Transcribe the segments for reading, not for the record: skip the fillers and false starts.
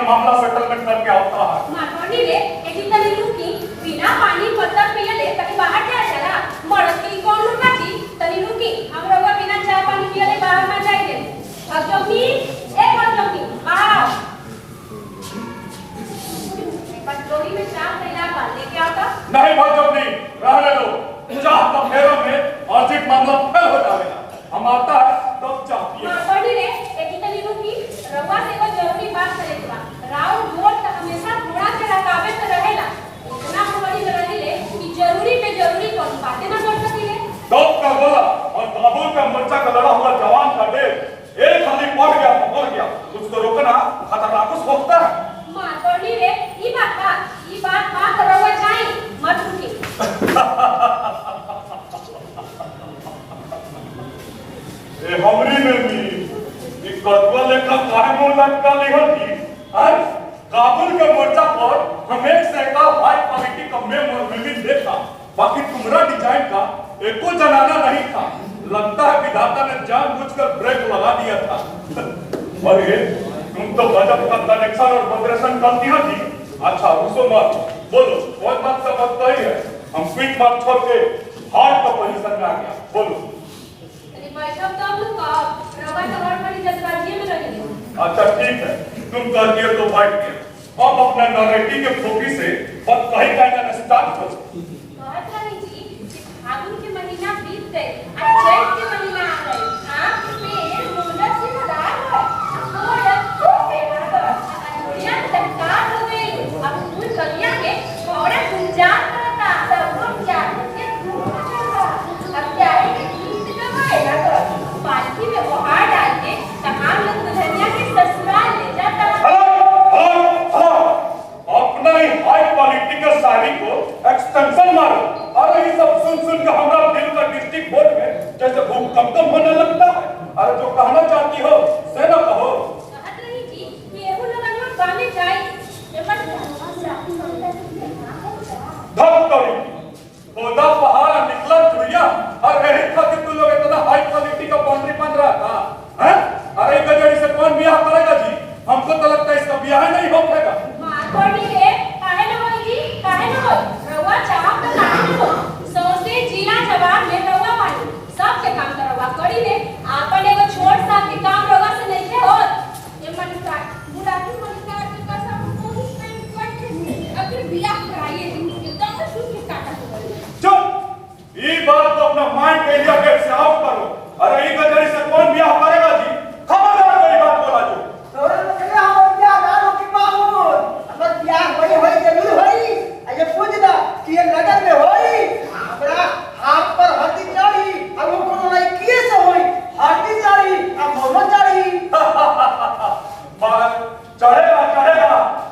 मामला सेटलमेंट करके आता है। मारवाड़ी रे एक तनी लुकी बिना पानी पत्थर पिए ले तनी बाहर जा चला मरद के कौन लुका जी तनी लुकी हम रवा बिना चाय पानी पिए ले बाहर ना जाएंगे। अब जोगी एक बार जोगी बाहर आओ। पटोरी में चाय तैयार कर लेके आता। नहीं भाई जोगी रहने दो। चाह तो फेरों में अर्जित मामला फेल हो जाएगा। हम आता है तब चाह पिए। मारवाड़ी रे एक तनी लुकी रवा से कोई जरूरी बात करेगा। राव जोर तक हमेशा घोड़ा के रकाबे से रहेला। इतना हमारी लड़ाई ले कि जरूरी पे जरूरी कौन बातें ना कर सकीले। तब का बोला और काबुल का मोर्चा का लड़ा हुआ जवान का देव एक खाली पड़ गया तो मर गया। उसको रोकना खतरनाक होता है। मारवाड़ी रे ये बात रवा जाए मत रुकी। ए हमरी में भी एक कदवा लेखा काहे मुंह लटका लिहल थी। आज काबुल के मोर्चा पर हम एक सैकड़ा हाई क्वालिटी का मेमोरी देखा। बाकी तुम्हारा डिजाइन का एको जनाना नहीं था। लगता है विधाता ने जानबूझकर ब्रेक लगा दिया था। और ये तुम तो गजब का कनेक्शन और वाइब्रेशन करती हो जी। अच्छा रुको मत बोलो कोई बात से बताई है। हम क्विक मार छोड़ के हार्ड का पोजीशन में आ गया। बोलो अच्छा ठीक है तुम कर दिए तो फाइट किया। अब अपना नरेटिव के फोकस से बस कहीं कहना स्टार्ट करो। बात रानी जी फागुन के महीना बीत गए और चैत के महीना आ गए। आप पेड़ मुंडा से मदार हो और खूब बेकार दुनिया तत्कार हो गई। अब फूल कलिया के थोड़ा गुंजान करता सब लोग जाने के धूप चढ़ा। अब क्या है कि गीत का गाएगा तो पालकी में वो हार डाल के तमाम लोग दुल्हनिया के ससुराल ले जाता। अपना ही हाई क्वालिटी का साड़ी को एक्सटेंशन मारो। अरे ये सब सुन के हमारा दिल का डिस्ट्रिक्ट बोर्ड में जैसे भूकंप होने लगता है। अरे जो कहना चाहती हो से ना कहो। कहत रही जी कि एहू लगन में गाने जाए एमन धक करी खुदा पहाड़ निकला चुरिया और यही था कि तुम लोग इतना हाई क्वालिटी का बाउंड्री बन रहा था हैं? अरे गजड़ी से कौन ब्याह करेगा जी? हमको तो लगता है इसका ब्याह नहीं हो पाएगा। मारवाड़ी रे काहे न होई जी काहे न होई रवा चाहब त काहे न हो सौसे जिला जवाब में रवा पानी सब के काम करवा करी रे आपन एगो छोट सा के काम रवा से नहीं के होत ये मन का बुढ़ाती मन का के कसम कोई नहीं करते अगर बियाह कराइए एकदम से सूख के काटा हो गई। चुप ये बात तो अपना माइंड एरिया गेट से आउट करो। अरे ये गजड़ी से कौन ब्याह करेगा जी? खबरदार कोई बात बोला जो तोरे लगे हम क्या गानो की माहौल अगर बियाह होई जरूर होई। ये पूछ ना कि ये लगन में होई हमरा हाथ पर हल्दी चढ़ी अब वो कोनो नहीं किए से होई हल्दी चढ़ी अब मोनो चढ़ी। बात चढ़ेगा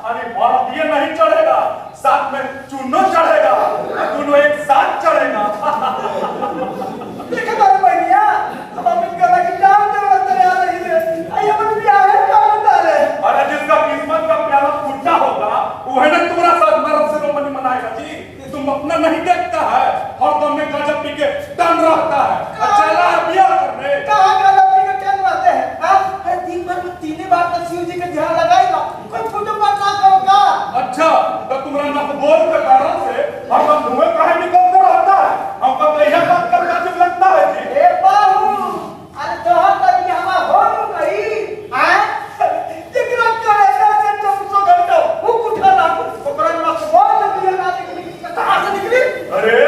अरे भारतीय नहीं चढ़ेगा साथ में चूनो चढ़ेगा दोनों एक साथ चढ़ेगा। देखे बारे भैया हम अपने गला की जान दे तेरे आ रही है आई अपन बियाह है क्या बता रहे। अरे जिसका किस्मत का प्याला फूटा होगा वह ना तुम्हारा साथ मर्द से रोमन मनाएगा जी। तुम अपना नहीं देखता है और तुम में गजब पी के टन रहता है। चला ब्याह करने कहां गजब पी के टन रहते हैं। हां हर दिन भर में 3 बार तो शिव जी के ध्यान लगाएगा कोई फोटो पर ना करो का। अच्छा तो तुम्हारा नखबोल के कारण से हम धुएं काहे निकलते रहता है? हमको तो यह बात कर अजीब लगता है जी। ए बाबू अरे तोहर तभी हवा हो गई हैं जिकरा चढ़ेगा से 24 घंटा भूख उठा ना ओकरा में बहुत दिया ना निकली कहां से निकली। अरे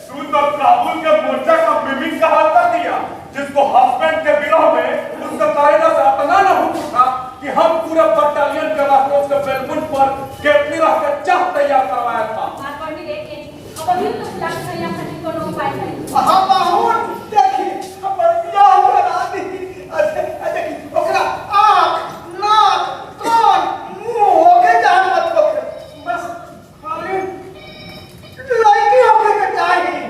तू तो काबुल के मोर्चा का मिमिक का हाल कर दिया जिसको हस्बैंड के विरोह में उसका कायदा से अपना ना हुक्म था कि हम पूरे बटालियन के रास्ते से बेलमुंड पर केतली रख के चाह तैयार करवाया था। मारवाड़ी रे के अब अभी तो लाख भैया खाली कोनो उपाय करी। हां बाहुन देखी हमर बियाह करा दी। देखी ओकरा आंख नाक कान मुंह होके जान मत होके बस खाली लड़की होके के चाहिए।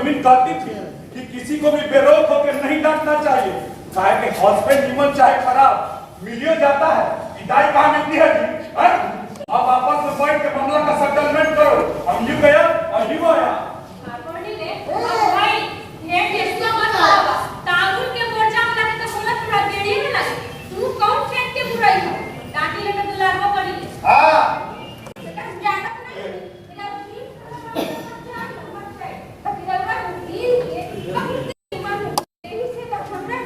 मम्मी कहती थी कि किसी को भी बेरोक होकर नहीं डांटना चाहिए, चाहे कि हस्बैंड निमन चाहे खराब मिलियो जाता है, पिटाई कहाँ मिलती है जी? अब आपस में बैठ के मामला का सेटलमेंट करो, हम यू गया और यू आया। भाई ये कैसा मत आवा तागुर के मोर्चा में लगे तो बोला पूरा बेड़ी में लगे तू कौन खेत के बुराई हो डांटी लेके दुलारवा पड़ी ले हां बेटा ज्यादा नहीं तेरा भी मत है तेरा भी के मन तेरी से तो हमरा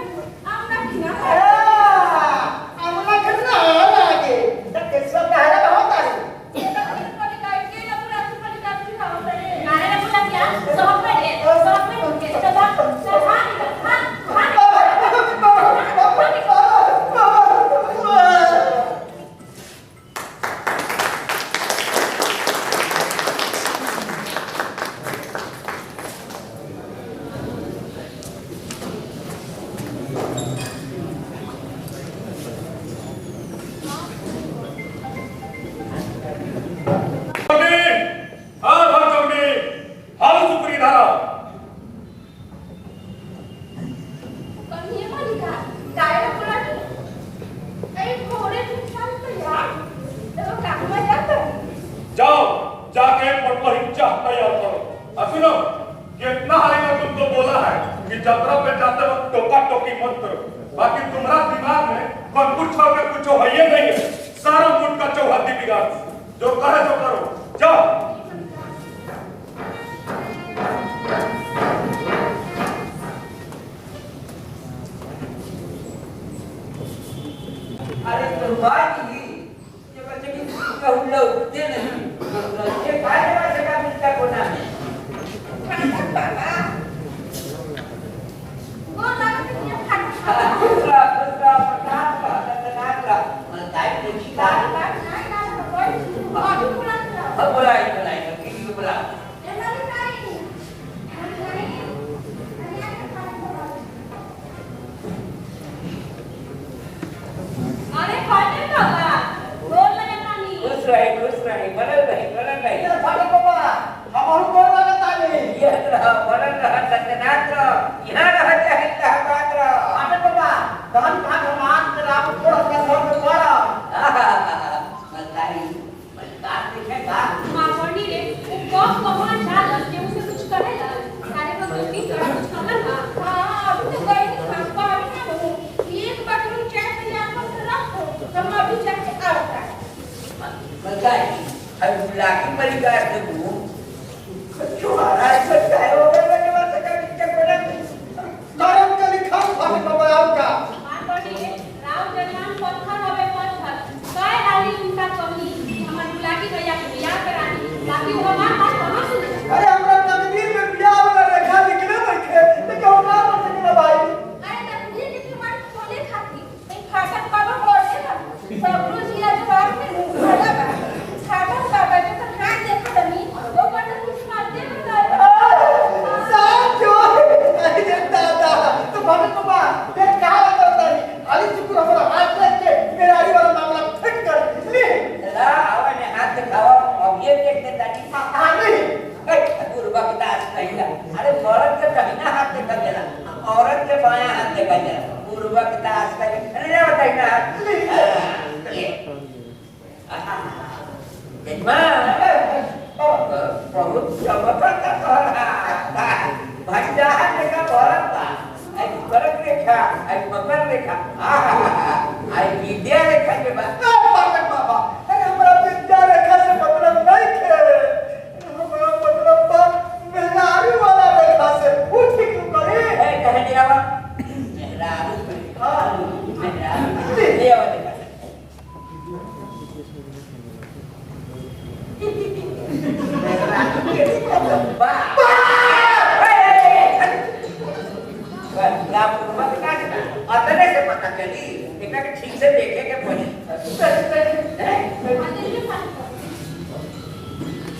आमना की ना आमना कितना लागे तब कैसा पहला बहुत आ ये तो पड़ी का के ना पूरा पड़ी का भी ना होता है नारे ना बोला क्या सब पे उनके चला चला जाओ जाके परीक्षा तैयार करो। सुनो कितना हाल में तुमको बोला है कि यात्रा पे जाते वक्त टोका टोकी मत करो, बाकी तुम्हारा दिमाग में कुछ छोड़ के कुछ है ही नहीं है, सारा मुल्क का चौहद्दी बिगाड़ जो कहे तो करो। जाओ अरे तो बात ही ये बच्चे की कहूँ लो दे नहीं ये खाने वाले का मिलता कोना है वो लगता है खाना दूसरा पटाख का तनाक का मन टाइप देखी का अब बोला किसी को बोला अरे कौन बाबा बोल लगे पानी खुश रहे बनल रही ये भाई बाबा हम और बोल रहा था नहीं ये रहा बनल रहा तनाक रहा यहाँ रहा चाहे इलाहाबाद रहा अरे बाबा धन भाग मान के आप थोड़ा सा घर में पड़ा मलकारी मलकार देखेगा मां बोली रे वो कौन झाल के उसे कुछ करेगा सारे को गलती कर कुछ समझ ना हां अभी तो गई पापा अभी ना वो एक बार तुम चेक तैयार कर रखो हम अभी जाके आता है मलकारी अब बुलाकी परिवार से वो छुआरा सकता है वो मैंने बात का नीचे बोला करम के लिखा भाई बाबा आपका मां बोली रे राव जन्मान पत्थर हवे पत्थर काय डाली उनका कमी हमर बुलाकी भैया के बियाह करानी बाकी वो हमार बात कहां सुने अरे हमरा तकदीर में बियाह वाला रेखा लिखले बैठे तो क्यों ना बन सके भाई अरे तकदीर की मत बोले खाती एक फाटक बाबा बोले खाती सब रोज ये जवाब में भला बा फाटक बाबा जो तो हाथ देखा दमी वो पर तो कुछ मारते बता साचो अरे दादा तो भाई बाबा ये क्या करता है अली शुक्र हमारा हाथ देख के मेरा आई वाला मामला फिट कर ले ला आवाने हाथ दिखावा अब ये देखते ताकि हां नहीं पूर्वा की दास कहिला अरे औरत के दाहिना हाथ देखा देना औरत के बायां हाथ देखा देना पूर्वा की दास कहिला अरे ना बताई ना ये बहुत चमत्कार का भंडा देखा औरत का आई करक रेखा आई मकर रेखा आई विद्या रेखा के बाद पागल बाबा अरे हमारा विद्या रेखा से मतलब नहीं थे हमारा मतलब बा मेहरारू वाला रेखा से वो ठीक करे ए कहे दियावा मेहरारू हां मेहरारू दियावा देखा मेहरारू के बा अतने से पता चली देखा कि ठीक से देखे के पड़ी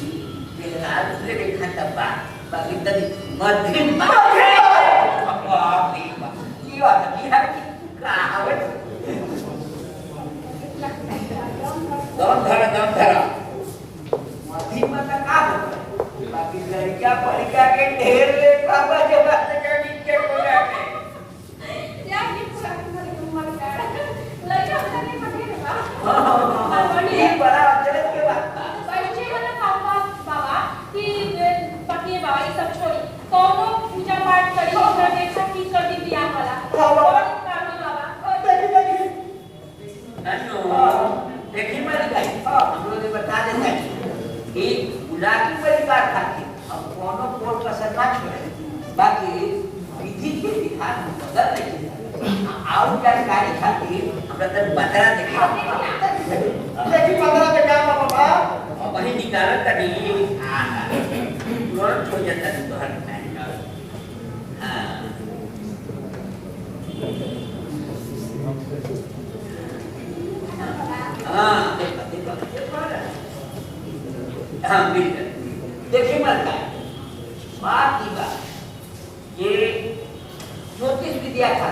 दूसरे देखा तब बाकी तभी मध्यम दम धरा मध्यम का बाकी लड़कियां पढ़िका के ढेर लेखा राखी परिवार खातिर हम कोनो कोर्ट कसर ना छोड़े बाकी विधि के विधान बदल नहीं और जानकारी खातिर हमरा तक बतरा देखा देखी पंद्रह के काम बाबा वही निकालत तनी तुरंत हो जाता है तो हर टाइम हाँ हाँ बिल्कुल देखिए माता बात की बात ये ज्योतिष विद्या था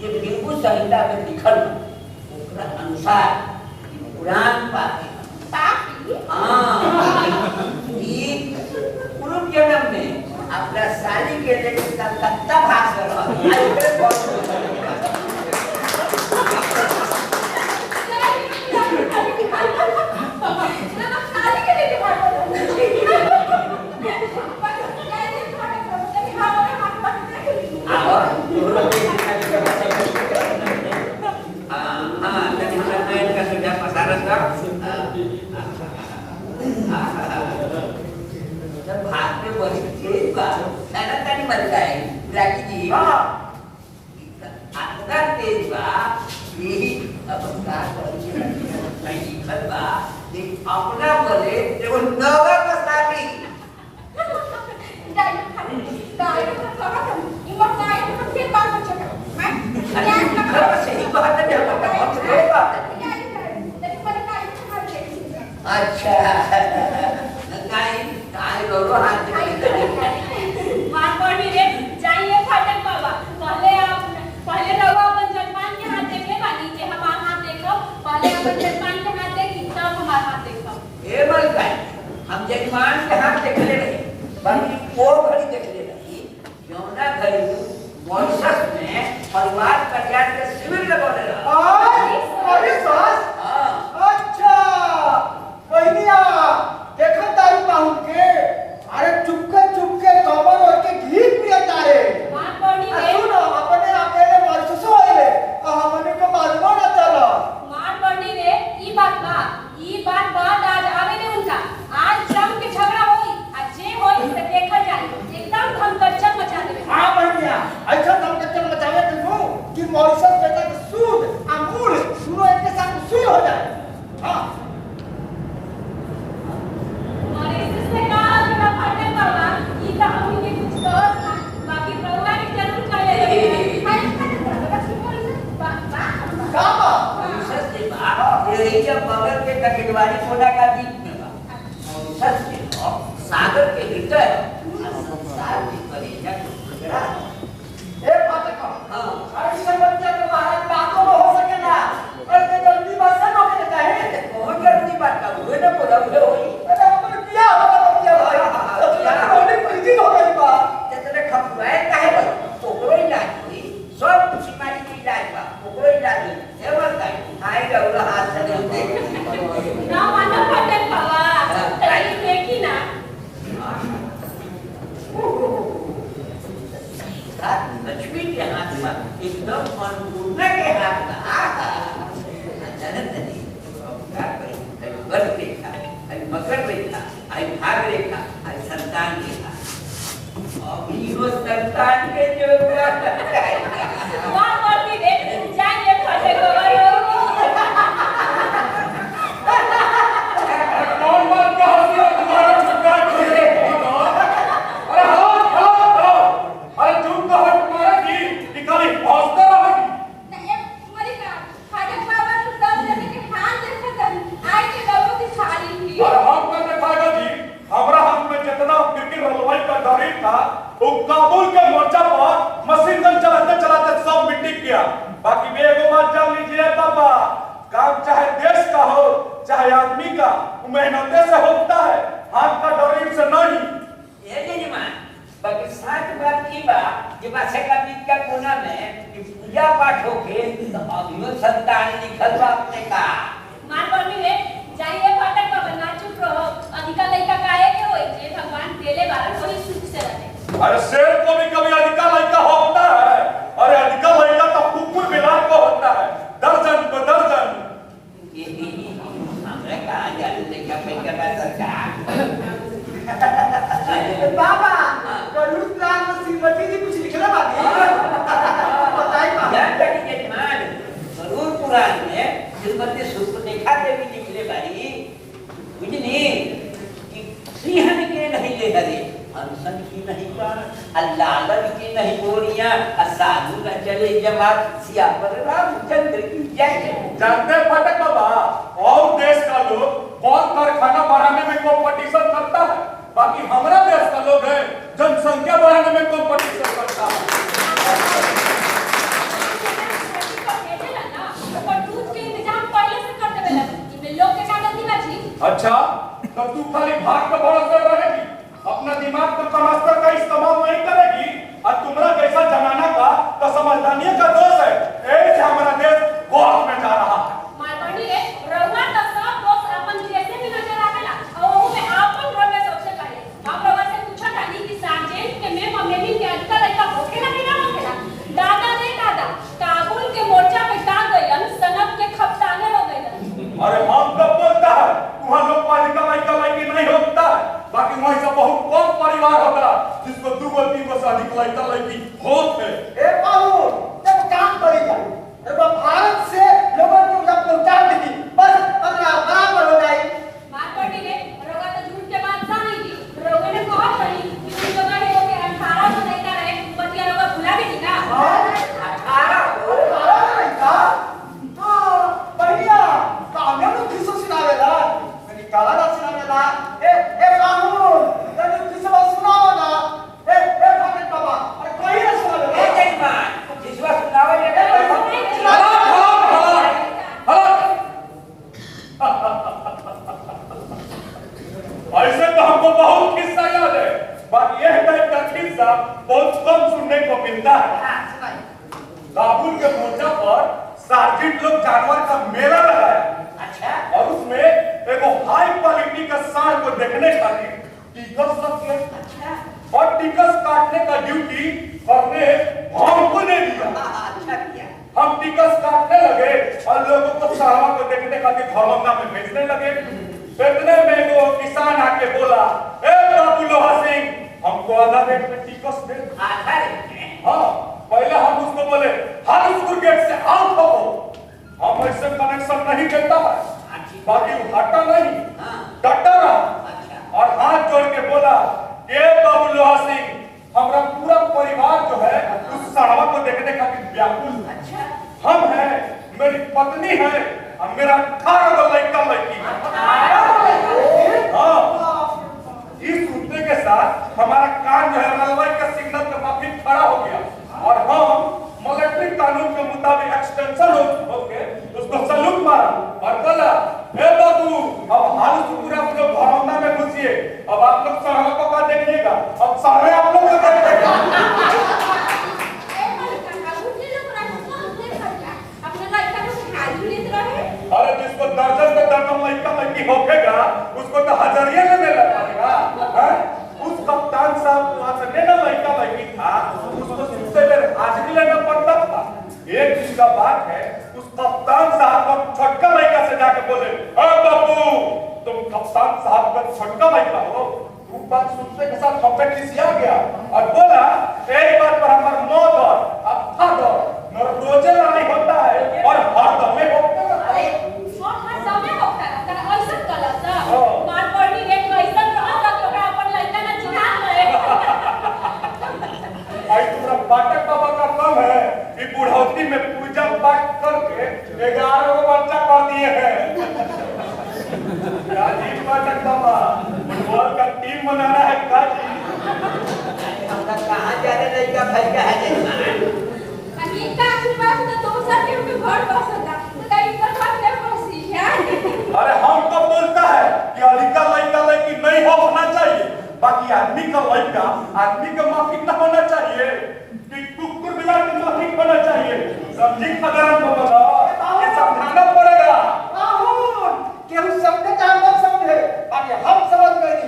ये बिल्कुल संहिता में लिखल ओकरा अनुसार पुराण पाती हाँ पूर्व जन्म में अपना साली के लेके कलकत्ता भाग रहा भाग में बड़ी तेज बात नाना तानी मर गए राखी जी इतना तेज बा यही अब का नहीं लिखल बा कि अपना बोले देखो नवा मसाली अच्छा मारवाड़ी रे जाइए फाटक बाबा पहले रवा अपन जजमान के हाथ देख ले बानी के हमार हाथ देखो पहले अपन जजमान के हाथ देखी तब हमार हाथ देखो ए मलकाई हम जजमान के हाथ देख ले रहे बाकी वो घड़ी देख ले रही जौना घड़ी मॉरिशस में परिवार कल्याण के शिविर लगौले रहा अरे सास अच्छा बहनिया देखा तारी पाहुन के अरे चुपके चुपके कमर और के घी पियता रे मारवाड़ी रे सुनो अपने अकेले मरसस होइले हमने के मालूम ना चलो मारवाड़ी रे ई बात बात आज आवे ने उनका आज जम के झगड़ा होई आज जे होई से देखल जाए एकदम धमकच्चर मचा देवे हां बहनिया अच्छा धमकच्चर मचावे तू कि मॉरिशस बेटा के सूद अमूल सुनो एक के साथ सुई हो जाए हां हमारे इससे कहा कि ना फाटक बाबा ई का हमनी के कुछ कर ना बाकी प्रभुआ के जरूर चले हाय फाटक बाबा सुन बा कामा मॉरिशस के बाद ये जब बगल के कटिवाड़ी कोना का बीच में बा मॉरिशस के सागर के हृदय संसार की कलेजा ए फाटक हां अरे समझ के महाराज बातों में हो सके ना अरे जल्दी बात से नौकरी चाहे कौन जल्दी बात का हुए ना बोला हुए होई अरे हमने किया होगा क्या भाई होने कुछ हो गई बा तेरे खपवाए काहे बा ओकरो इलाज हुई सब बीमारी के इलाज बा ओकरो इलाज हुई ए बताई आई रउला हाथ से दे ना मानो फाटक बाबा तई देखी ना लक्ष्मी के हाथ में एकदम अन्नपूर्णा के हाथ में जनत नहीं क्या करें वर्ग रेखा मकर रेखा भाग रेखा संतान रेखा अभी वो संतान के जो मारवाड़ी रे जाइए फाटक बाबा कौन बात का हंसी है तुम्हारा छुटका अरे अरे चुप तो हट तुम्हारा की निकाली हौसला रहेगी और हम कर देखाएगा जी हमारा हाथ में जितना क्रिकेट हलवाई का डरी था वो काबुल के मोर्चा पर मशीन गन चलाते चलाते सब मिट्टी किया बाकी भी एगो बात जान लीजिए पापा काम चाहे देश का हो चाहे आदमी का मेहनते से होता है हाथ का डरी से नहीं ये जजमान बाकी साथ बात की बा कि मासे का बीच का कोना में कि पूजा पाठ होके तो अभियो संतान निकल बा अपने का मारवाड़ी रे जाइए फाटक बाबा ना चुप रहो अधिका लइका काहे के होई जे भगवान देले बारन वही सुख से रहे अरे शेर को भी कभी अधिका लड़का होता है अरे अधिका लड़का तो कुकुर बिलार को होता है दर्जन को दर्जन हमरे कहा जाने का पैसा का सरकार साधु न चले जमात सियावर रामचंद्र की जय। जानते हैं फटक बाबा, और देश का लोग बहुत कारखाना बढ़ाने में कंपटीशन करता है, बाकी हमारा देश का लोग है जनसंख्या बढ़ाने में कंपटीशन करता है। अच्छा, तो तू खाली भाग पे भरोसा रहेगी, अपना दिमाग को कमास्तर का इस्तेमाल नहीं करेगी, और तुम्हारा जैसा जमाना का तो समझदारी का दोष है, ऐसे हमारा देश गोद में जा रहा है। अरे हम कब बोलता है वहाँ लोग पालिका लाइकी नहीं होता है, बाकी वहीं से बहुत कम परिवार होगा जिसको 2-3 से अधिक लाइकी होते। ए बाबू, जब काम करी जाए, जब भारत से लोगों को जब पहुंचा दी, बस अपना बराबर हो जाए। ऐसे तो हमको बहुत किस्सा याद है, बाकी यह टाइप का किस्सा बहुत कम सुनने को मिलता है। काबुल के मोर्चा पर सार्जेंट लोग जानवर का मेला लगाया, अच्छा, और उसमें एगो हाई क्वालिटी का सांड को देखने खातिर टिकस रखे, और टिकस काटने का ड्यूटी करने हमको दे दिया। अच्छा किया। हम टिकस काटने लगे और लोगों को सांडवा को देखने खातिर धर्मंगा में भेजने लगे। इतने में वो किसान आके बोला, ए बाबू लोहा सिंह, हमको आधा रेट में टिकस दे। आधा रेट? हाँ, पहले हम उसको बोले हारूपुर गेट से आउट हो, हम ऐसे कनेक्शन नहीं देता है, बाकी हटा नहीं, डटा रहा और हाथ जोड़ के बोला, ए बाबू लोहा सिंह, हमारा पूरा परिवार जो है उस सड़वा को देखने खातिर व्याकुल है। हम हैं, मेरी पत्नी है और मेरा 18 लड़का लड़की है। हाँ, इस मुद्दे के साथ हमारा कान जो है रेलवे के सिग्नल के माफी खड़ा हो गया और हम मिलिट्री कानून के मुताबिक एक्सटेंशन होके उसको सलूट मारा और बोला, ए बाबू, अब हाल पूरा आप लोग घरौंदा में घुसिए, अब आप लोग सड़वा को का देखिएगा, अब सारे आप लोग को देखिएगा। अरे जिसको दर्जन पे दर्जन लड़का लड़की होखेगा उसको तो हजारिया लेने लगेगा। उस कप्तान साहब वहां से लेना लड़का लड़की था, उसको सबसे पहले हाजिरी लेना पड़ता था। एक दिन का बात है, उस कप्तान साहब को छोटका लड़का से जाके बोले, अरे बाबू, तुम कप्तान साहब का छोटका लड़का हो। वो बात सुनने के साथ हमें खिसिया गया और बोला, एक बात पर हमारा मौत और फादर मेरा रोजे नहीं होता है और हर दमे होता है। हर दमे होता है, तेरा ऐसा गलत है। मार पड़नी एक ऐसा रहा तो का अपन लड़का ना चिढ़ा रहे। आई तुम्हारा पाठक बाबा का काम है कि बुढ़ौती में पूजा पाठ करके 11 को बच्चा कर दिए हैं। राजीव पाठक बाबा, फुटबॉल का टीम बनाना है काजी। हमका कहाँ जाने लड़का भाई का है जजमान? अभी का आशीर्वाद तो तुम सब के ऊपर घर बसता, तो कहीं पर बात नहीं बसी है। अरे हम तो बोलता है कि अधिका लड़का लड़की नहीं होना चाहिए, बाकी आदमी का लड़का आदमी का माफिक ना होना चाहिए, कि कुकुर बिलार का माफिक होना चाहिए। समझी खदान को बोला, ये समझाना पड़ेगा। केहू समझे चाहे मत समझे, बाकी हम समझ गए।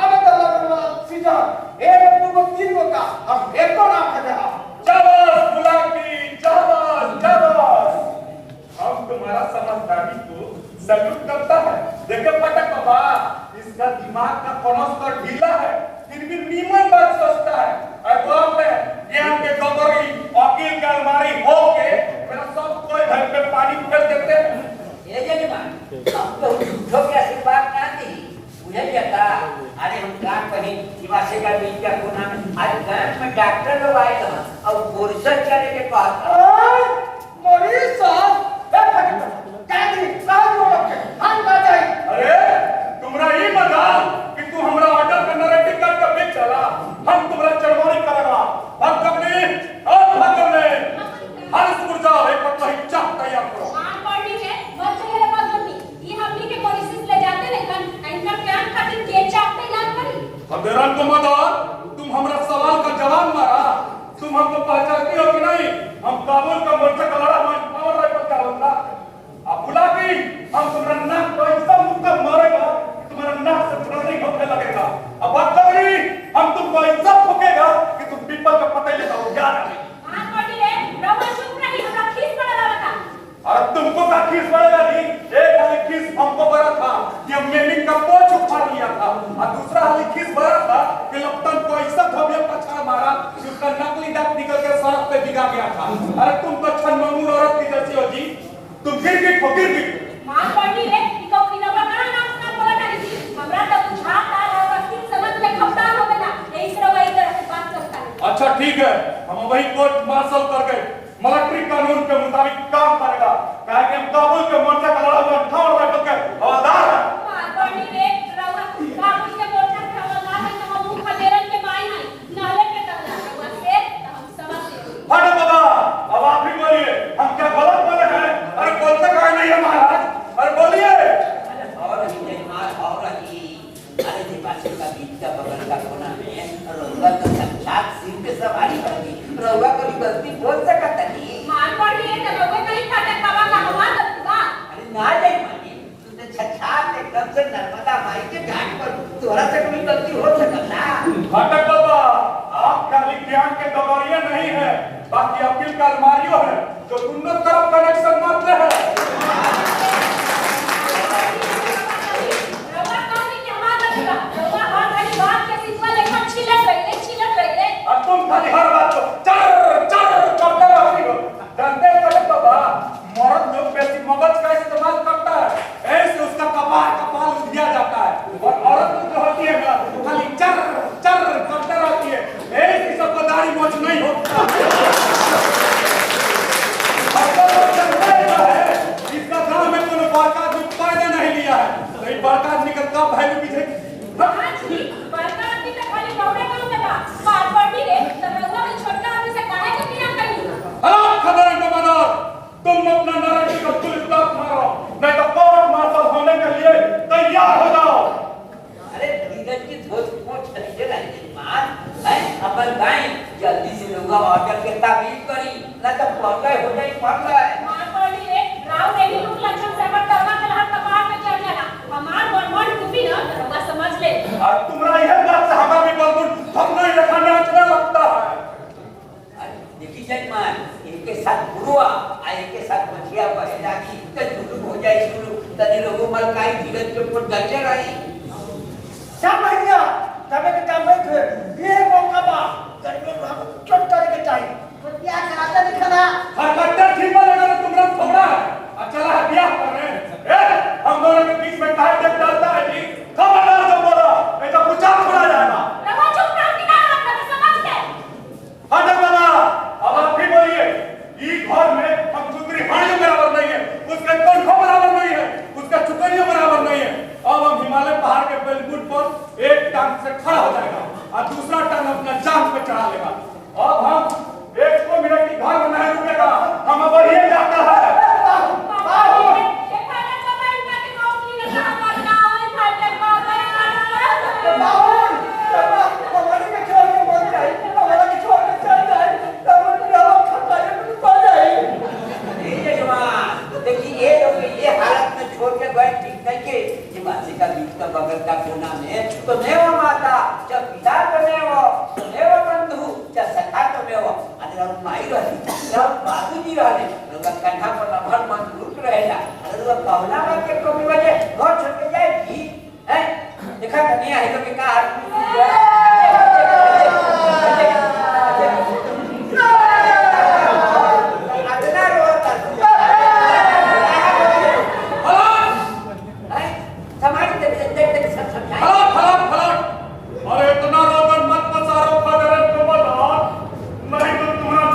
आगे तो लगवा सीजन 1 2 3 का हम एक को नाम है। शाबाश गुलाबी, शाबाश शाबाश। हम तुम्हारा समझदारी को सैल्यूट करता है। देखे पटक बाबा, इसका दिमाग का कनस्तर ढीला है, फिर भी नीमन बात सोचता है। और ज्ञान के गगरी अकील का अलमारी होके मेरा सब कोई घर पे पानी फेर देते हैं। ये जजमान, हमको झूठों के आशीर्वाद ना दी, मुझे जाता। अरे हम कान पहन निवासी का बीच का कोना में आज गांव में डॉक्टर लोग आए थे अब बोरसर चले के पास मॉरिशस ए फकीर कैदी कहां जो रखे हम बाजाई अरे तुमरा ई मजाल कि तू हमरा ऑर्डर का नरेटिव कर के बेच चला हम तुमरा चढ़वानी करेगा भग कबनी और भग कबनी हर स्कूल जाओ एक बार वही चाप तैयार करो मान पड़नी है मत चले बात करनी ये हमनी के पॉलिसीज ले जाते नहीं कन इनका प्लान खातिर के चाप तैयार करी हदेरन को मदार तुम हमरा सवाल का जवाब मारा तुम हमको पहचानती हो कि नहीं हम काबुल का मोर्चा का लड़ा मैं पावर राइफल का बंदा अब बुला की हम तुम्हारा नाक को ऐसा मुक्का मारेगा कि तुम्हारा नाक से ब्लडिंग होने लगेगा अब बात करी हम तुमको ऐसा फूकेगा कि तुम पीपल का पता ही लेता हो क्या नहीं मान पड़नी है रवा चुप रही हमरा खीस पड़ा रहा और तुमको का खीस पड़ेगा नहीं एक हाली खीस हमको बड़ा था कि हम मेमिंग का पोछ उखाड़ लिया था और दूसरा हाली खीस बड़ा था कि लपटन को ऐसा धोबिया पछाड़ मारा कि उसका नकली दांत निकल के सांप पे बिगा गया था अरे तुम तो छनमंगूर औरत की जैसी हो जी तुम गिर मान पड़नी है कि कौन नंबर का नाम सुना बोला नहीं थी हमरा तो बुझाता है और किन समझ में खपदार हो गया यही से वही तरह से बात करता है अच्छा ठीक है हम वही कोर्ट मार्शल करके मिलिट्री कानून के मुताबिक काम करेगा कहे कि हम काबुल के मोर्चा का लड़ा हुआ ठाड़ राइफल के हवलदार है मान पड़नी है रवा काबुल के मोर्चा के हवलदार है तो हम मुख देरन के माई है नाले के तबला रवा से हम समझ ले हटो बाबा अब आप ही बोलिए हम क्या गलत बोले हैं अरे बोलते काहे नहीं है महाराज अरे बोलिए और ही जयमाल और ही अरे जी पाछे का बीच का बगल का कोना में रउआ तो साक्षात सिंह पे सवारी करती रउआ कभी गलती बोल सकत नहीं मान पड़नी है तो रवा कहीं फाटक बाबा का हवा दत्ता अरे ना जयमाली तू तो छछात एकदम से नर्मदा माई के घाट पर तोरा से कोई गलती हो सकता फाटक बाबा आप खाली ज्ञान के गवारिया नहीं है बाकी अकील का अलमारियो है जो दोनों तरफ कनेक्शन मारते हैं रवा कौन के हवा दत्ता रवा हर घड़ी बात के सिवा लेखा छिलट रही अब तुम खाली हर बात को चर चर करते रहती हो जानते हो फाटक बाबा मर्द लोग बेसी मगज का इस्तेमाल करता है ऐसे उसका कपाल उधिया जाता है और औरत लोग जो होती है ना वो खाली चर चर करते रहती है ऐसी सबको दाढ़ी मोछ नहीं होता इसका गांव में कोनो बड़का आदमी पैदा नहीं लिया है तो ये बड़का आदमी का कब है पीछे आज भी बड़का आदमी तो खाली दौड़े करूं लगा मार पड़नी है तो रवा में छोटा आदमी से काहे के बिना करी हेलो खबर कमांडर तुम अपना नरेटिव को फुल स्टॉप मारो नहीं तो कोर्ट मार्शल होने के लिए तैयार हो जाओ अरे धीरज की धोच पोछ खरीदे लाइए मान है अपन गाय जल्दी से लोग ऑर्डर के ताबीज करी ना तो पहुंचे हो जाए पड़ मार पड़नी है राव ने ही लोग लक्षण से मत करवा के हर कपार पे चढ़ जाना हमार मनमन डूबी ना तो रवा समझ ले और तुम्हारा यह बात से हमें भी बलबुल अपना ही रखना अच्छा लगता है देखी जजमान इनके साथ बुरुआ आ इनके साथ मछिया बहेला की तो जुलूम हो जाए शुरू तनी लोगों मलकाई धीरज के ऊपर गचे रही सब भैया तबे के काम में थे ये मौका बा गर्मी में हम चोट करे के चाहिए तो क्या कराता नहीं खड़ा हर कट्टर ठीक बोलेगा तो तुम लोग थोड़ा है और चला है ब्याह कर रहे हैं हम दोनों के बीच में काहे देख डालता है जी खबरदार जो बोला नहीं तो कुछ और खुला जाएगा रवा चुप रहो कि ना आप समझ के फाटक बाबा अब आप भी बोलिए ई घर में हम चुकरी हाड़ियों बराबर नहीं है उसके कंठों बराबर नहीं है उसका चुकरियों बराबर नहीं है अब हम हिमालय पहाड़ के बेलबुट पर एक टांग से खड़ा हो जाएगा और दूसरा टांग अपना जांग पे चढ़ा लेगा अब हम 100 मिनट की घर में नहीं रुकेगा हम अब बढ़िए जाता है बाहुन हमारे के छोड़ के बोल जाए हमारा के छोड़ के चल जाए तब हम खत्ता में पड़ जाए ए जजमान देखिए ये लोग ये हालत में छोड़ के गए ठीक नहीं के ये बासी का बीच का बगल का कोना में तो नेव माता जब पिता तो नेव तो नेव बंधु जब सखा तो नेव अरे हम माई रही जब बाबूजी रहे लोग कंधा पर लभर मन लूट रहेगा अरे लोग कौना बात के कमी वजह घर छोड़ के जाए जी हैं देखा कन्या है लोग का अदना रोता समाज देख सब समझाए फलाट अरे इतना रोगन मत पसारो खदरन को मत नहीं तो तुम्हारा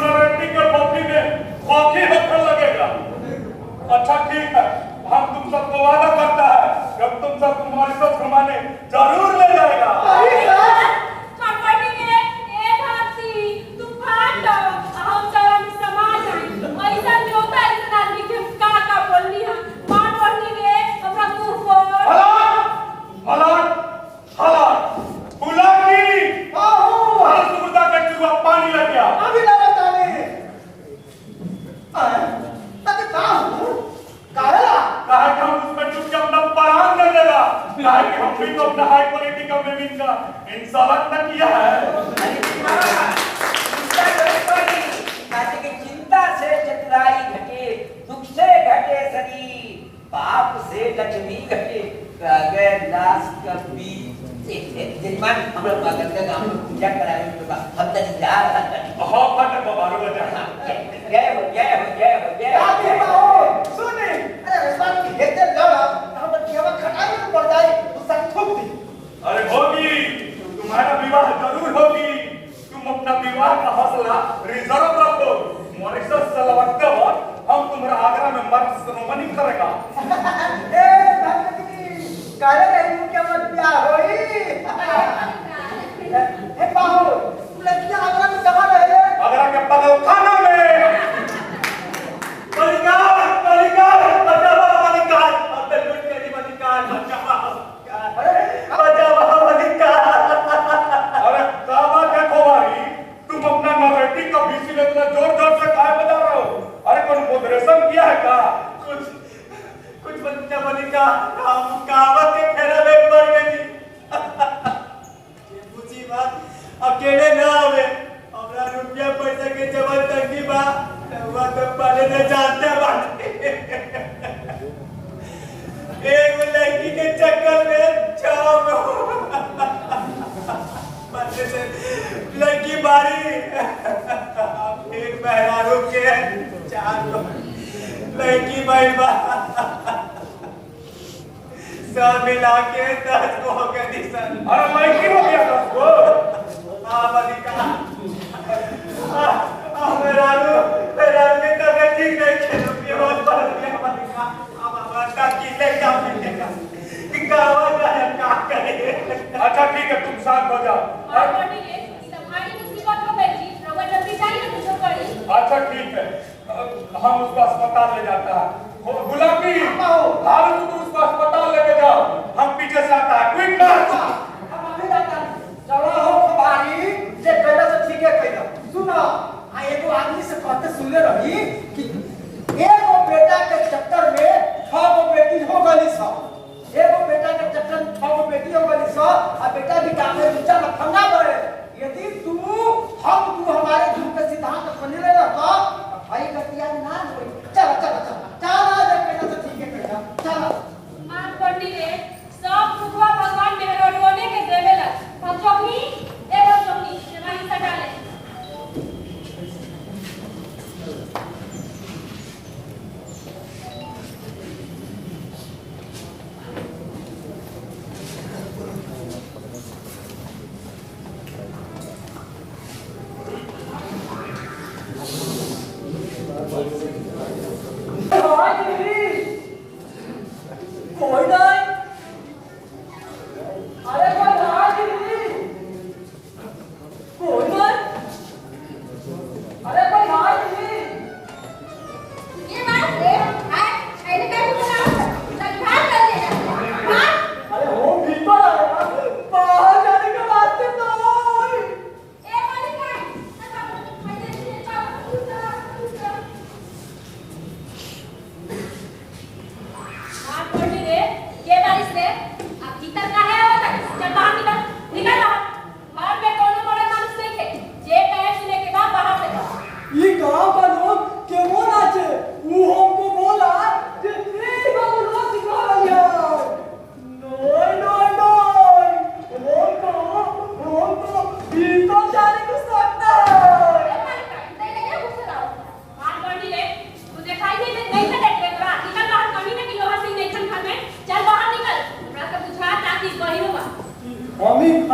कभी जजमान हमरा बागन का गांव में पूजा करावे के बा हम तनी जा रहा तनी हाँ फाटक बाबारो बजा जय हो जय हो जय हो जय हो आगे बाओ सुनी अरे रेस्टोरेंट की हेते लड़ा हम तो केवा खटाई में पड़ जाए तो सब ठोक दी अरे होगी तुम्हारा विवाह जरूर होगी तुम अपना विवाह का हौसला रिजर्व रखो मॉरिशस सलवक्ता हम तुम्हारा आगरा में मर्द सेरेमनी करेगा ए भगवती काले रहू के मत प्यार होई ए बाहो लड़कियां आगरा में कहां रहे आगरा के पगल खाना में मलिकार मलिकार बचावा मलिकार अंदर लुट के दी मलिकार बचावा मलिकार अरे काबा देखो भाई तुम अपना नरेटी का बीसी में इतना जोर जोर से काहे बजा रहे हो अरे कौन मॉडरेशन किया है का कुछ बच्चा मलिकार हम कहावत के फेरा में पड़ गई ये पूछी बात अकेले ना आवे हमरा रुपया पैसा के जमा तंगी बा हुआ तो पहले से जानते बात एक लड़की के चक्कर में छाव बच्चे से लड़की बारी एक मेहरारू के चार लड़की महिला सब मिला के 10 को हो गया निशान अरे लड़की हो गया 10 को मलिका मेहरारू की तबीयत ठीक नहीं है बेहोश पड़ गया मलिका अब हमारा किले का मिलेगा कि गावा जाए क्या करे अच्छा ठीक है तुम शांत हो जाओ और बोली ये तुम्हारी मुसीबत हो गई थी रबर जल्दी चाहिए तो कुछ करी अच्छा ठीक है हम उसको अस्पताल ले जाता है गुलाबी हाल तुम उसको अस्पताल लेके जाओ हम पीछे से आता है क्विक मार्च हम अभी जाता चलो हो खबारी जे कहला से ठीक है कहला सुनो आ एगो आदमी से कहते सुनले रही कि एगो बेटा के चक्कर में 6 गो बेटी हो गली सा एगो बेटा के चक्कर में 6 गो बेटी हो गली सा आ बेटा भी काम में दूसरा लफंगा करे यदि तू हमारे धर्म के सिद्धांत बने रहता भाई गतिया ना होई चल चल चल चल जे कहला से ठीक है कहला चल आप पंडित रे सब दुखवा भगवान मेहरबानी के देवेला भगवानी एवं सोनी हमारी सटा ले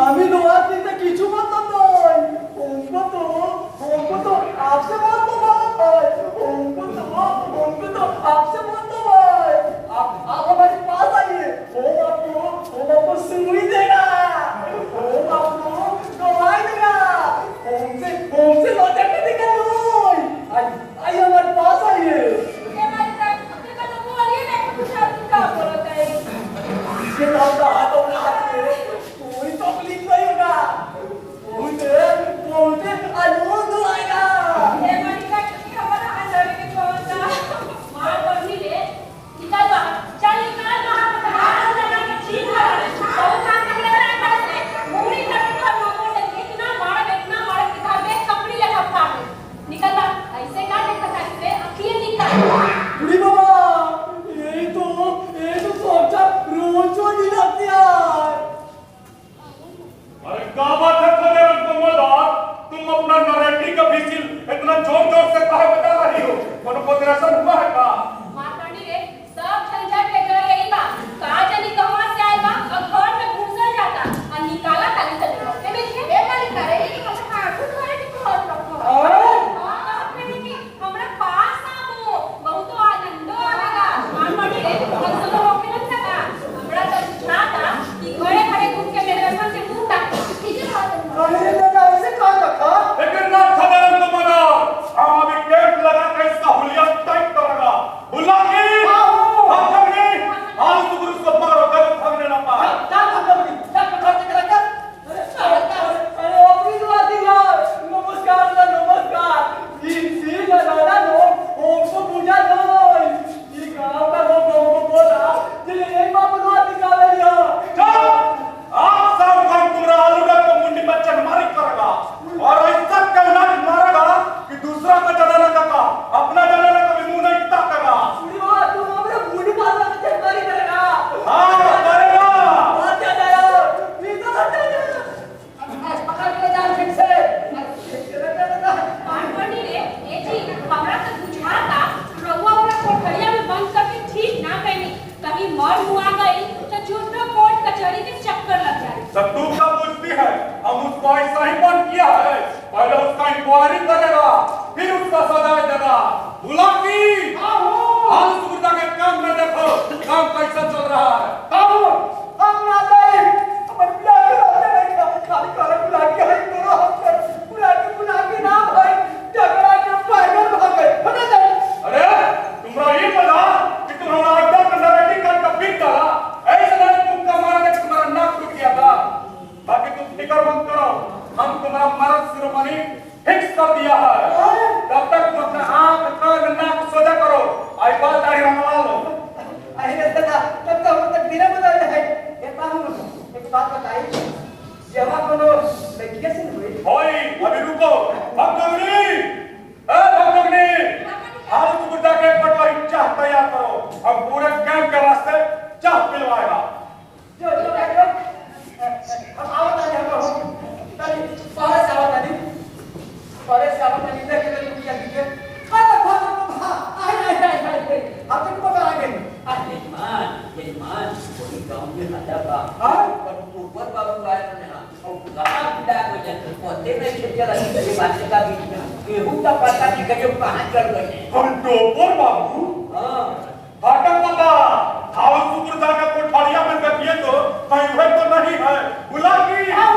আমি লোহার দিতে কিছু বলতাম নয় অঙ্ক তো आपसे बोलता भाई অঙ্ক তো आपसे बोलता भाई आप हमारे पास आइए हम आपको सुनवाई देगा हम आपको गवाही देगा हमसे लौटा के दिखाओ आइए हमारे पास आइए ये हमारी तरफ अपने का तो बोलिए मैं कुछ आप क्या बोलता है ये नाम का हाथ होना चाहिए कोई तकलीफ नहीं किया है, पहले उसका इंक्वायरी करेगा, फिर उसका सजा देगा। बुला की हाल सुविधा के काम में देखो काम कैसा चल रहा है। हम ना जाए अपन बुला के आते नहीं खाली खाली बुला के है करो बुला के ना भाई झगड़ा के फाइनल भाग गए बता दे। अरे तुम्हारा ये पता कि तुम्हारा अड्डा में नरेटिव का टॉपिक डाला, ऐसे नहीं तुमका मारा कि तुम्हारा नाक टूट गया था। बाकी तुम फिक्र मत करो, हम तुम्हारा मर्द सिरोमणि फिक्स कर दिया है। तब तक तुम अपने आंख कान नाक सोजा करो, आई बाल दाढ़ी रंगवा लो। अरे दादा तब तो हम तक बिना बदल है एक बात बताई जब कोनो लड़किया से हुई ओए अभी रुको भक्तोगनी, ए भक्तोगनी, हाल सुविधा के पटवारी चाह तैयार करो, हम पूरे कैंप के वास्ते चाह पिलवाएगा। जो हम आवत आए हम ताली पारे सावत आनी देख ले दुनिया की अरे फादर आई आप तक पता आ गई जजमान कोई गांव में आता बा पर ऊपर बाबू आए ना और गांव बिदा को जब पोते में चला ये बात का बीच में केहू का पता नहीं कि कहां चल गए हम टोपर बाबू, हां फाटक बाबा, हाल सुविधा के कोठारिया में देखिए तो कहीं वह तो नहीं है। बुला की हाल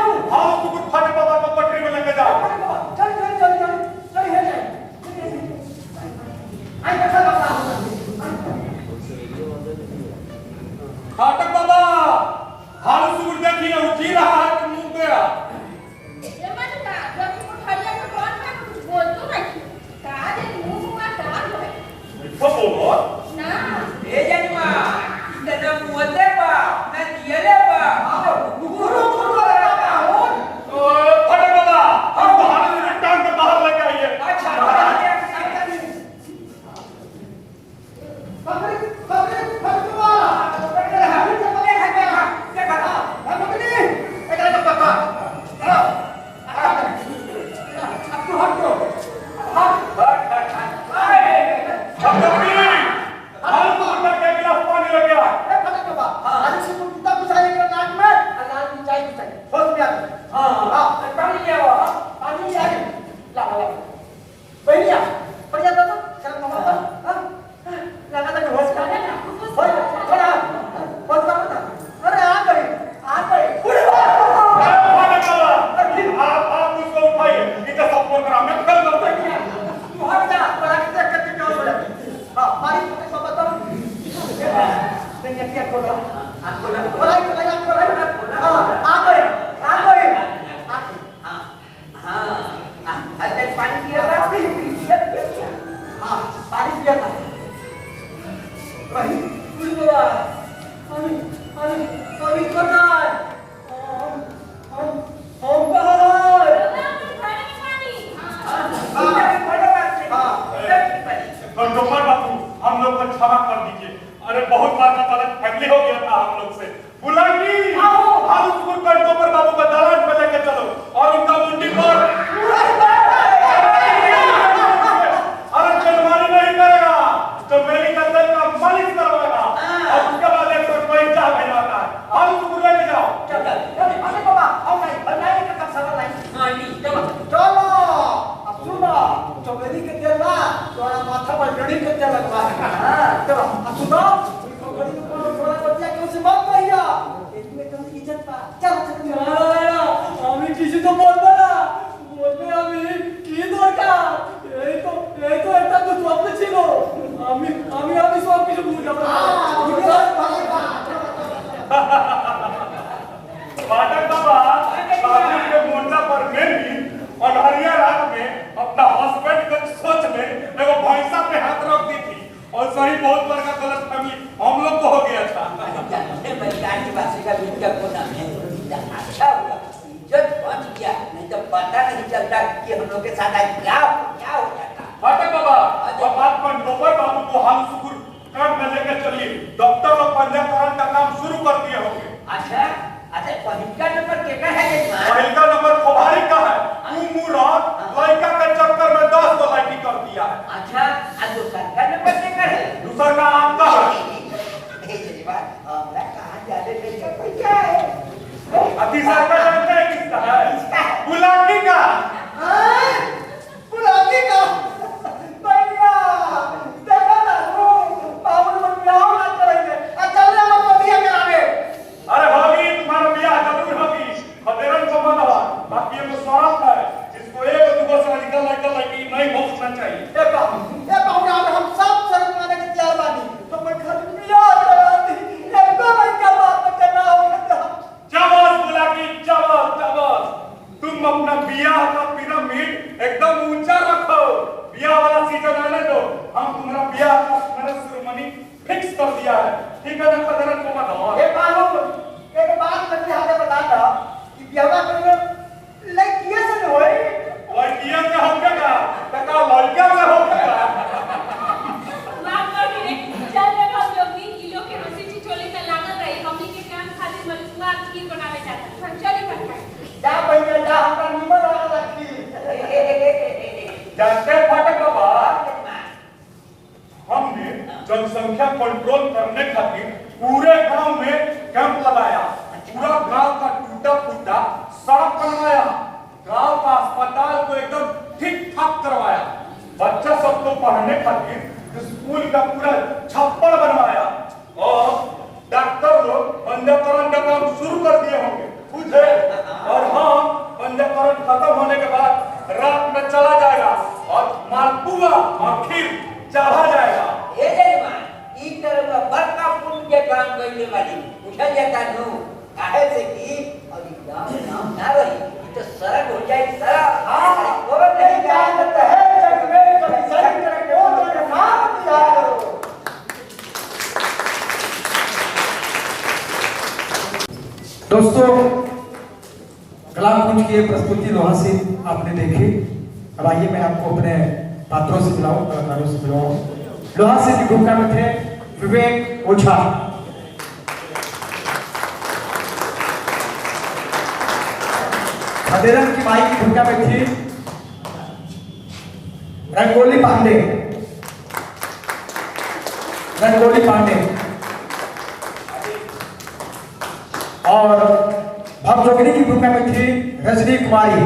सुविधा फाटक बाबा को पटरी में लेके जाओ। चल है आई कैसा बाबा फाटक बाबा, हाल सुविधा देखिए वो जी रहा है कि मुंह गया। ये मत का जब को खड़िया को कौन का कुछ बोल तो नहीं का दे मुंह का डाल है तो बोलो ना ए जजमान तेरा मुद्दे बा मैं दियले बा गुरु रहा हूं फाटक बाबा, हम बाहर से टांग के बाहर लेके आइए। अच्छा कंट्रोलर बाबू, हम लोग को क्षमा कर दीजिए। अरे बहुत बार का गलत फैमिली हो गया था हम लोग से। बुला की हाल स्कूल कंट्रोलर बाबू को दलान पे लेके चलो और उनका मुंडी पर अरे जनमानी नहीं करेगा तो मेरी कंदल का मालिक करवाएगा और उसके बाद एक तो कोई चाह भेजाता है। हाल स्कूल लेके जाओ। चौबेरी के तेल ना तोरा माथा पर जड़ी के तेल लगवा हां चलो अब सुनो बड़ी को थोड़ा बच्चा क्यों से मत भैया इसमें तुम इज्जत पा चल আমি কিছু তো বলবো না বলবে আমি কি দরকার এই তো একটা তো স্বপ্ন ছিল আমি সব কিছু ভুলে যাব फाटक बाबा, बाबू के मोर्चा पर मैं भी अनहरिया रात में अपना हस्बैंड के सोच में एगो भैंसा पे हाथ रख दी थी और सही बहुत बड़ा गलत फहमी हम लोग को हो गया था। जानते बलिदानी वासी का विद्या को नाम है अच्छा हुआ इज्जत बच गया नहीं तो पता नहीं चलता कि हम लोग के साथ आज क्या हो जाता। फाटक बाबा, अब आप कंट्रोलर बाबू को हाल सुकुर काम में लेकर चलिए। डॉक्टर और पंजीकरण का काम शुरू कर दिए होंगे। अच्छा पहिलका नंबर केकर है जजमान? पहिलका नंबर खोभारी का है। तू मुराद लड़का के चक्कर में 10 को लड़की कर दिया है। अच्छा दूसरा नंबर केकर है? दूसरा का आपका है। जजमान हमरा कहां जाने लड़का कोई क्या है? तीसरा का जानते हैं किसका है? बुलाकी का बुलाती का भैया देखा ना तू बाबू मन ब्याह ना करेंगे चल रे हम बतिया करावे अरे होगी तुम्हारा ब्याह जरूर होगी खदेरन संबंध हुआ बाकी ये शराब है इसको एक दूसरे से निकल लड़की नहीं भोगना चाहिए ए बाबू हम सब शर्त माने के तैयार बानी तो मैं घर ब्याह करा दी एकदम क्या बात करना होगा जबरदस्त बुलाकी जबरदस्त तुम अपना ब्याह का पिरामिड एकदम ऊंचा रखो ब्याह वाला सीजन आने दो हम तुम्हारा ब्याह का सेरेमनी फिक्स कर दिया है ठीक है ना खदेरन को बताओ ए बाबू एक बात मैं हाथे बता था कि ब्याह करेंगे लड़कियां से होए लड़कियां से होगा तका लड़कियां से होगा माफ कर रे चल रे हम लोग भी ई लोग के हंसी चिचोली में लागल रही हमनी के काम खाली मलुआ खीर बनावे चाहता हम चली कर जा भैया जा हमरा निमन वाला रखी जानते फाटक बाबा हमने जनसंख्या कंट्रोल करने खातिर पूरे गांव में कैंप लगाया पूरा गांव का टूटा फूटा सड़क बनवाया गांव का अस्पताल को एकदम ठीक ठाक करवाया बच्चा सबको पढ़ने खातिर स्कूल का पूरा छप्पड़ बनवाया और डॉक्टर लोग पंजीकरण का काम शुरू कर दिए होंगे बुझे और हम पंजीकरण खत्म होने के बाद रात में चला जाएगा और मालपुआ और खीर चढ़ा जाएगा ए जजमान ई तरह का बड़का पुण्य के काम कइले बानी पूछल जाता नु काहे से कि अभी नाम ना रही ई तो सरल हो जाए सरल हां और नहीं जानत है जग में कभी सही करके वो तो नाम दिया करो दोस्तों कलाकुंज की प्रस्तुति लोहा से आपने देखी। अब आइए मैं आपको अपने पात्रों से मिलाऊं, कलाकारों से मिलाऊं। लोहा से की भूमिका में थे विवेक ओझा, खदेरन की माई की भूमिका में थी रंगोली पांडे, और भवजोगिनी की भूमिका में थी रजनी कुमारी,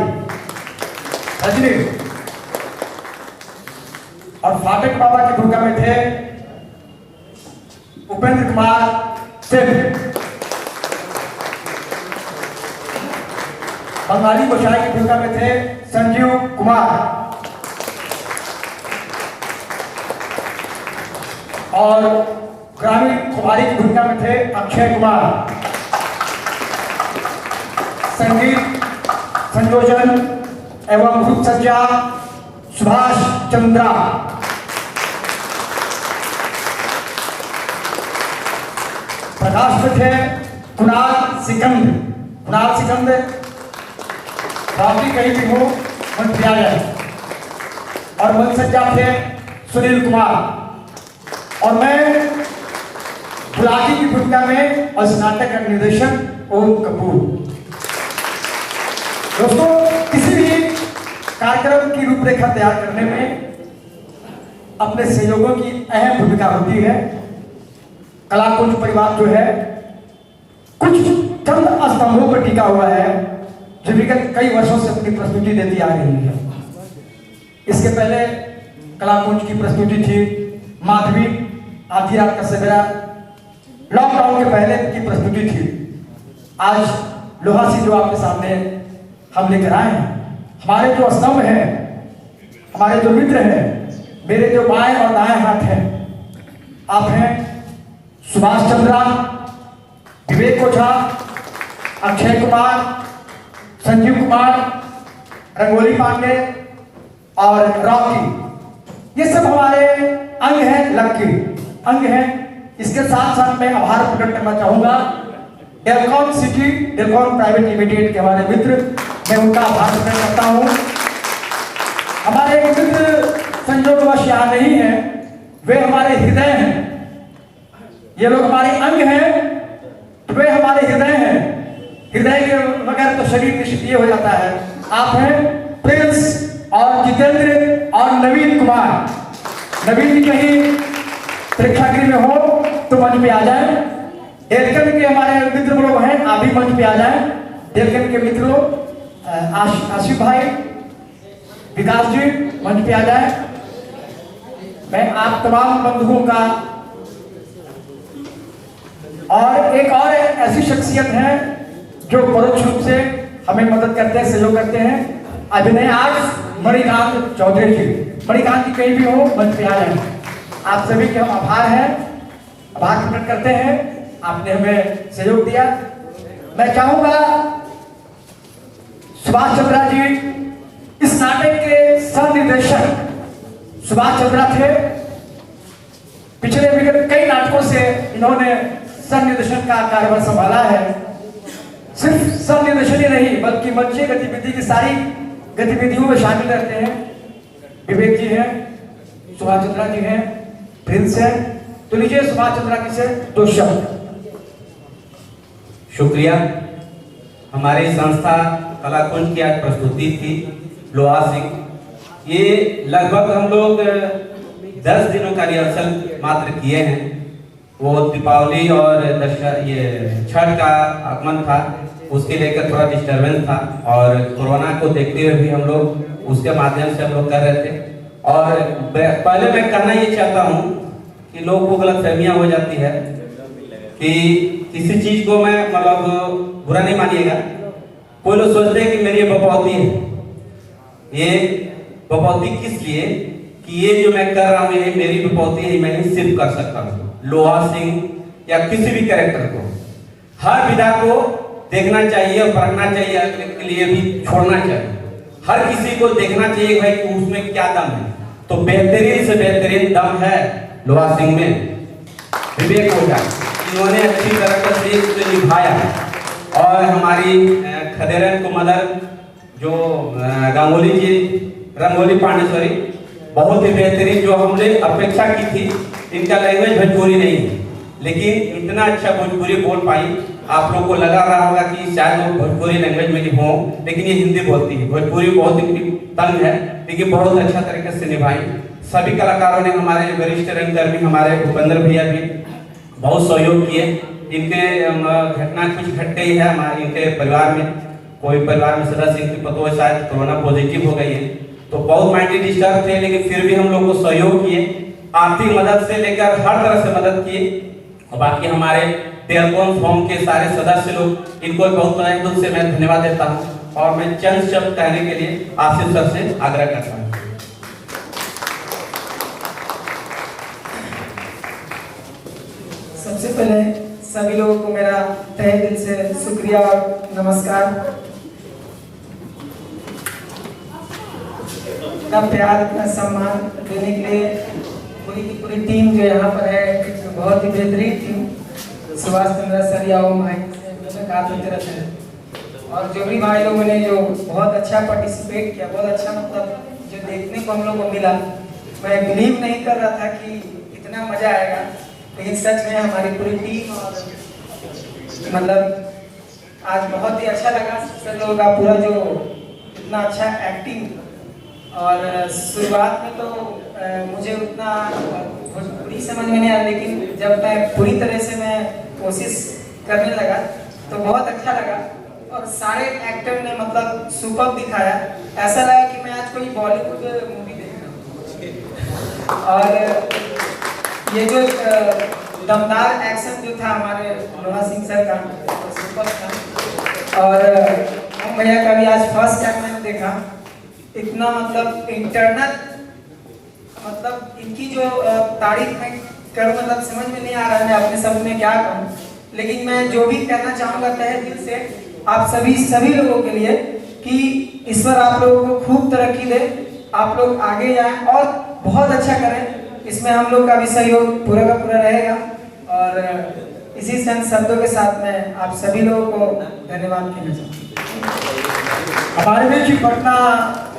और फाटक बाबा की भूमिका में थे उपेंद्र कुमार सिंह। बंगाली गोसाई की भूमिका में थे संजीव कुमार, और ग्रामीण कुमारी की भूमिका में थे अक्षय कुमार। संगीत संयोजन एवं रूप सज्जा सुभाष चंद्रा। प्रकाश में थे कुणाल सिकंद, बाकी कहीं भी हो मंत्री आ जाए, और मन सज्जा थे सुनील कुमार, और मैं बुलाकी की भूमिका में और स्नातक का निर्देशक ओम कपूर। दोस्तों किसी भी कार्यक्रम की रूपरेखा तैयार करने में अपने सहयोगों की अहम भूमिका होती है। कलाकुंज परिवार जो है कुछ चंद स्तंभों पर टिका हुआ है जो विगत कई वर्षों से अपनी प्रस्तुति देती आ रही है। इसके पहले कलाकुंज की प्रस्तुति थी माधवी, आधी रात का सवेरा, लॉकडाउन के पहले की प्रस्तुति थी। आज लोहा सी जो आपके सामने हम लेकर आए हैं, हमारे जो स्तंभ हैं, हमारे जो मित्र हैं, मेरे जो बाएं और दाएं हाथ हैं, आप हैं सुभाष चंद्रा, विवेक ओझा, अक्षय कुमार, संजीव कुमार, रंगोली पांडे और रॉकी। ये सब हमारे अंग हैं, लक्की अंग हैं। इसके साथ साथ मैं आभार प्रकट करना चाहूंगा डेलकॉन सिटी, डेलकॉन प्राइवेट लिमिटेड के हमारे मित्र, मैं उनका आभार प्रकट करता हूं। हमारे एक मित्र संयोगवश यहाँ नहीं है, वे हमारे हृदय हैं। ये लोग हमारे अंग हैं, वे हमारे हृदय हैं। हृदय के बगैर तो शरीर निष्क्रिय हो जाता है। आप हैं प्रिंस और जितेंद्र और नवीन कुमार। नवीन जी कहीं प्रेक्षागृह में हो तो मंच पे आ जाए। डेलकन के हमारे मित्र लोग हैं, आप भी मंच पे आ जाए। डेलकन के मित्र लोग आशिफ भाई, विकास जी मंच पे आ जाए। मैं आप तमाम बंधुओं का और एक और ऐसी शख्सियत है जो परोक्ष रूप से हमें मदद करते हैं, सहयोग करते हैं, अभिनय आज मणिकांत चौधरी जी। मणिकांत जी कहीं भी हो मंच पे आ जाए। आप सभी के हम आभार हैं, आभार प्रकट करते हैं, आपने हमें सहयोग दिया। मैं चाहूंगा सुभाष चंद्रा जी इस नाटक के सह निर्देशक सुभाष चंद्रा थे। पिछले विगत कई नाटकों से इन्होंने सह निर्देशन का कार्यभार संभाला है। सिर्फ सह निर्देशन ही नहीं बल्कि मंचीय गतिविधि की सारी गतिविधियों में शामिल रहते हैं। विवेक जी हैं, सुभाष चंद्रा जी हैं, प्रिंस है। तो लीजिए सुभाष चंद्रा जी से दो शब्द। शुक्रिया। हमारी संस्था कलाकुंज की आज प्रस्तुति थी लोहा सिंह। ये लगभग हम लोग 10 दिनों का रिहर्सल मात्र किए हैं। वो दीपावली और ये छठ का आगमन था, उसके लेकर थोड़ा डिस्टरबेंस था और कोरोना को देखते हुए भी हम लोग उसके माध्यम से हम लोग कर रहे थे। और पहले मैं कहना ये चाहता हूँ कि लोगों को गलतफहमियां हो जाती है कि किसी चीज को मैं मतलब बुरा नहीं मानिएगा। कोई लोग सोचते हैं कि मेरी बपौती है। ये बपौती किस लिए कि ये जो मैं कर रहा हूँ ये मेरी बपौती है, मैं ही सिर्फ कर सकता हूँ। लोहा सिंह या किसी भी कैरेक्टर को हर विधा को देखना चाहिए और पढ़ना चाहिए, अगले के लिए भी छोड़ना चाहिए। हर किसी को देखना चाहिए भाई कि उसमें क्या दम है। तो बेहतरीन से बेहतरीन दम है लोहा सिंह में। विवेक होगा इन्होंने अच्छी तरह से इसे निभाया। और हमारी खदेरन को मदर जो गांगुली जी रंगोली पांडेश्वरी बहुत ही बेहतरीन, जो हमने अपेक्षा की थी। इनका लैंग्वेज भोजपुरी नहीं है लेकिन इतना अच्छा भोजपुरी बोल पाई। आप लोग को लगा रहा होगा कि शायद वो भोजपुरी लैंग्वेज में ही हो, लेकिन ये हिंदी बोलती है। भोजपुरी बहुत ही तंग है लेकिन बहुत अच्छा तरीके से निभाई। सभी कलाकारों ने, हमारे वरिष्ठ रंगकर्मी हमारे भूपेंद्र भैया भी बहुत सहयोग किए। इनके घटना कुछ घट गई है हमारे इनके परिवार में। कोई परिवार में सदस्य इनकी पतो शायद कोरोना पॉजिटिव हो गई है, तो बहुत माइंडली डिस्टर्ब थे, लेकिन फिर भी हम लोग को सहयोग किए। आर्थिक मदद से लेकर हर तरह से मदद किए। और बाकी हमारे टेलकॉम फॉर्म के सारे सदस्य लोग, इनको बहुत दिल से मैं धन्यवाद देता हूँ। और मैं चंद शब्द कहने के लिए आशीष सर से आग्रह करता हूँ। सबसे पहले सभी लोगों को मेरा तहे दिल से शुक्रिया और नमस्कार। इतना प्यार, इतना सम्मान देने के लिए पूरी की पूरी टीम जो यहाँ पर है, एक बहुत ही बेहतरीन टीम। सुभाष चंद्रा सर या ओम भाई मुलाकात होती रहती है और जोबरी भाई लोगों ने जो बहुत अच्छा पार्टिसिपेट किया, बहुत अच्छा मतलब जो देखने को हम लोग को मिला। मैं बिलीव नहीं कर रहा था कि इतना मजा आएगा, लेकिन सच में हमारी पूरी टीम और मतलब आज बहुत ही अच्छा लगा। सर लोगों का पूरा जो इतना अच्छा एक्टिंग। और शुरुआत में तो मुझे उतना भोजपुरी समझ में नहीं आया, लेकिन जब मैं पूरी तरह से मैं कोशिश करने लगा तो बहुत अच्छा लगा। और सारे एक्टर ने मतलब सुपर दिखाया। ऐसा लगा कि मैं आज कोई बॉलीवुड मूवी देख रहा हूँ। और ये जो दमदार एक्शन जो था हमारे लोहा सिंह सर का, तो सुपर था। और हम भैया का भी आज फर्स्ट टाइम मैंने देखा। इतना मतलब इंटरनल मतलब इनकी जो तारीफ मैं करूँ मतलब समझ में नहीं आ रहा है मैं अपने शब्द में क्या कहूँ। लेकिन मैं जो भी कहना चाहूँगा तहे दिल से आप सभी लोगों के लिए कि ईश्वर आप लोगों को खूब तरक्की दे, आप लोग आगे जाएं और बहुत अच्छा करें। इसमें हम लोग का भी सहयोग पूरा का पूरा रहेगा। और इसी शब्दों के साथ में आप सभी लोगों को धन्यवाद कहना चाहूँगा। हमारे बीच पटना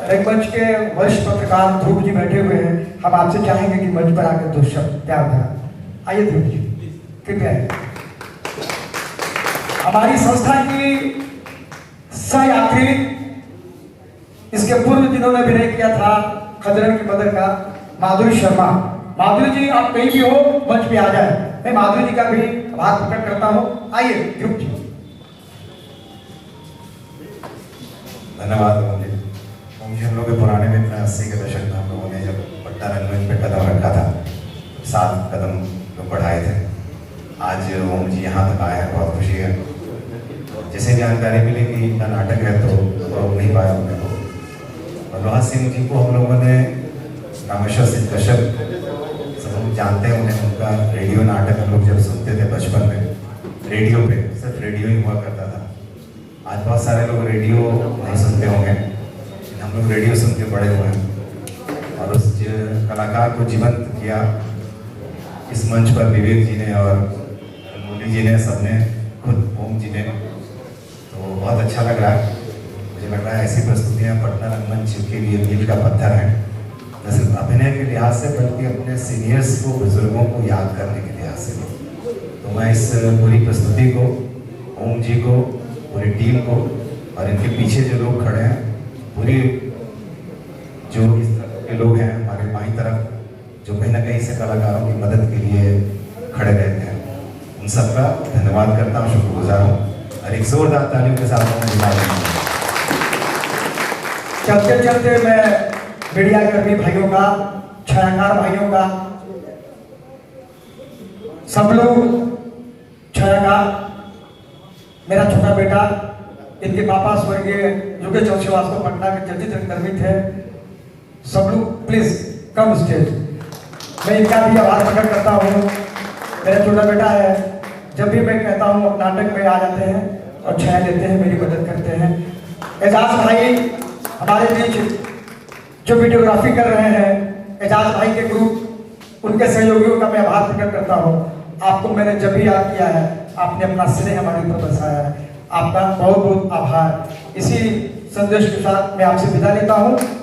रंगमंच के वरिष्ठ पत्रकार ध्रुव जी बैठे हुए हैं। हम आपसे चाहेंगे कि मंच पर आकर दो शब्द प्यार भरा। आइए ध्रुव जी, कृपया। हमारी संस्था की सहयात्री, इसके पूर्व दिनों में अभिनय किया था खदरन की मदर का, माधुरी शर्मा। माधुरी जी आप कहीं भी हो मंच पे आ जाए। मैं माधुरी जी का भी आभार प्रकट करता हूँ। आइए ध्रुव जी। धन्यवाद मुझे हम लोग के पुराने मित्र 80 के दशक में हम लोगों ने जब पट्टा रंगमंच पे कदम रखा था 7 कदम तो बढ़ाए थे। आज ओम जी यहाँ तक आए हैं, बहुत खुशी है। जैसे जानकारी मिली कि इनका नाटक है तो रोक नहीं पाया उन्हें को। और लोहा सिंह जी को हम लोगों ने रामेश्वर सिंह कश्यप सब लोग जानते हैं उन्हें। उनका रेडियो नाटक हम लोग जब सुनते थे बचपन में, रेडियो पे सिर्फ रेडियो ही हुआ करता था। आज बहुत सारे लोग रेडियो नहीं सुनते होंगे, हम लोग रेडियो सुन के बड़े हुए हैं। और उस कलाकार को जीवंत किया इस मंच पर विवेक जी ने और मोदी जी ने, सबने, खुद ओम जी ने। तो बहुत अच्छा लग रहा है। मुझे लग रहा है ऐसी प्रस्तुतियाँ पटना रंगमंच के लिए मील का पत्थर है, न सिर्फ अभिनय के लिहाज से बल्कि अपने सीनियर्स को, बुजुर्गों को याद करने के लिहाज से भी। तो मैं इस पूरी प्रस्तुति को, ओम जी को, पूरी टीम को और इनके पीछे जो लोग खड़े हैं, पूरी जो इस तरह के लोग हैं हमारे बाईं तरफ, जो कहीं ना कहीं से कलाकारों की मदद के लिए खड़े रहते हैं, उन सबका धन्यवाद करता हूँ, शुक्रगुजार हूँ। और एक जोरदार तालियों के साथ मैं विदा लेता हूं। चलते चलते मैं मीडिया कर्मी भाइयों का, छायाकार भाइयों का, सब लोग छायाकार, मेरा छोटा बेटा, इनके पापा स्वर्गीय योगेश्वर श्रीवास्तव पटना के चलचित्र कर्मी थे, सब लोग प्लीज कम स्टेज। मैं इनका भी आभार प्रकट करता हूँ। मेरा छोटा बेटा है, जब भी मैं कहता हूँ नाटक में आ जाते हैं और छाया लेते हैं, मेरी मदद करते हैं। एजाज भाई हमारे बीच जो वीडियोग्राफी कर रहे हैं, एजाज भाई के ग्रुप, उनके सहयोगियों का मैं आभार प्रकट करता हूँ। आपको मैंने जब भी याद किया है, आपने अपना स्नेह हमारे ऊपर बरसाया है, आपका बहुत बहुत आभार। इसी संदेश के साथ मैं आपसे विदा लेता हूँ।